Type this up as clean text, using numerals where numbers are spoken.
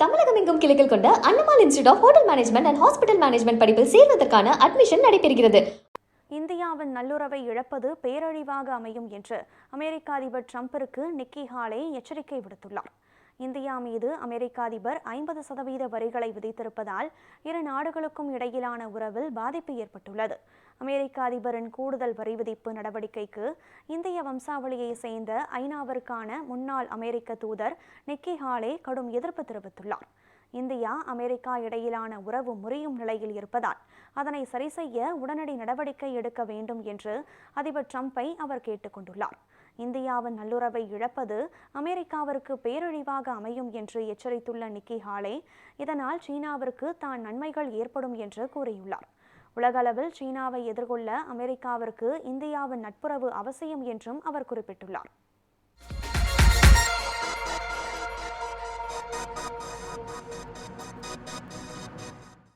தமிழகம் எங்கும் கிளைகள் கொண்ட Annamalai institute of hotel management and hospital management படிப்பில் சேர்வதற்கான அட்மிஷன் நடைபெறுகிறது. இந்தியாவின் நல்லுறவை இழப்பது பேரழிவாக அமையும் என்று அமெரிக்க அதிபர் டிரம்பிற்கு நிக்கி ஹாலே எச்சரிக்கை விடுத்துள்ளார். இந்தியா மீது அமெரிக்க அதிபர் 50% வரிகளை விதித்திருப்பதால் இரு நாடுகளுக்கும் இடையிலான உறவில் பாதிப்பு ஏற்பட்டுள்ளது. அமெரிக்க அதிபரின் கூடுதல் வரி விதிப்பு நடவடிக்கைக்கு இந்திய வம்சாவளியை சேர்ந்த ஐநாவிற்கான முன்னாள் அமெரிக்க தூதர் நிக்கி ஹாலே கடும் எதிர்ப்பு தெரிவித்துள்ளார். இந்தியா அமெரிக்கா இடையிலான உறவு முறியும் நிலையில் இருப்பதால் அதனை சரி செய்ய உடனடி நடவடிக்கை எடுக்க வேண்டும் என்று அதிபர் டிரம்பை அவர் கேட்டுக்கொண்டுள்ளார். இந்தியாவின் நல்லுறவை இழப்பது அமெரிக்காவிற்கு பேரழிவாக அமையும் என்று எச்சரித்துள்ள நிக்கி ஹாலே, இதனால் சீனாவிற்கு தான் நன்மைகள் ஏற்படும் என்று கூறியுள்ளார். உலகளவில் சீனாவை எதிர்கொள்ள அமெரிக்காவிற்கு இந்தியாவின் நட்புறவு அவசியம் என்றும் அவர் குறிப்பிட்டுள்ளார்.